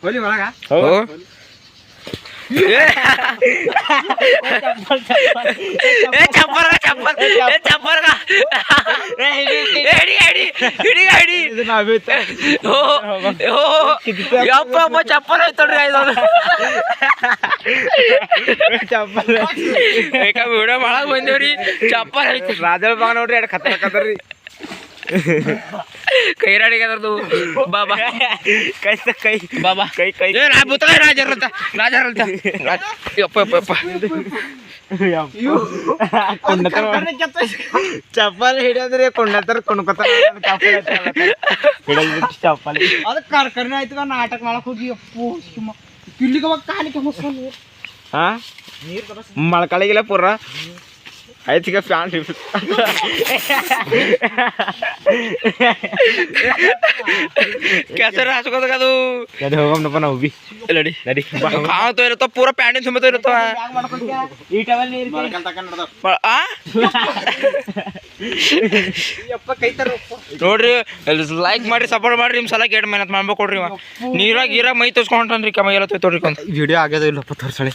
ಹೋಲಿ ಒಳಗ ಚಪ್ಪಲ್ ಐತೋಡ್ರಿ ವಿಡಿಯೋ ಮಾಡಕ್ ಬಂದೇವ್ರಿ ಚಪ್ಪಲ್ ಐತಿ ರಾಜಲ್ ಬಾಗ ನೋಡ್ರಿ ಎರಡು ಕತ್ತರಿ ಕೈ ರಾಡಿಗೆ ಅದರದು ಬಾಬಾ ಕೈ ಕೈ ಬಾಬಾ ಕೈ ಕೈ ರಾಜರಂತ ಯಪ್ಪ ಯಪ್ಪ ಚಪ್ಪಲ್ ಹಿಡಿಯೋದ್ರಿ ಕೊಂಡತರ ಕೊಂಡ್ಕೊತಾರ ಚಪ್ಪಲ್ ಅದಕ್ಕೆ ಕಾರ್ಕರ್ನೆ ಆಯ್ತು ನಾಟಕ ಮಾಡಕ್ ಹೋಗಿ ಅಪ್ಪು ಇಲ್ಲಿಗೆ ಹೋಗಿ ಕಾಲಿಗೆ ಮುಸ್ಕೊಂಡು ಹಾ ಮಳ್ಕಳಿಗಿಲ್ಲ ಪೂರ ಆಯ್ತು ಈಗ ಫ್ಯಾನ್ ಕೆಸರು ಹಾಸ್ಕೋದದು ಅದು ಹೋಗಮ್ಮನಪ್ಪ ನಾವು ಬಿ ನಡಿ ನಡಿ ಕಾಣ್ತೋ ಇರುತ್ತೋ ಪೂರ ಪ್ಯಾಂಟಿನ ಸುಮ್ಮತೋ ಇರುತ್ತವ ಈ ಟವಲ್ ನೀರು ನೋಡ್ರಿ ಲೈಕ್ ಮಾಡ್ರಿ ಸಪೋರ್ಟ್ ಮಾಡ್ರಿ ನಿಮ್ ಸಲ ಕೇಟ್ ಮೆಹನತ್ ಮಾಡ್ಬೇಕು ಕೊಡ್ರಿ ನೀರಾಗ ಗೀರಾಗ ಮೈ ತೋರ್ಸ್ಕೊಂಡ್ರಿ ಕಮ್ಮ ಎಲ್ಲ ತೊಯ್ತೋಡ್ರಿ ವಿಡಿಯೋ ಆಗ್ಯದ ಇಲ್ಲಪ್ಪ ತೋರ್ಸಳಿ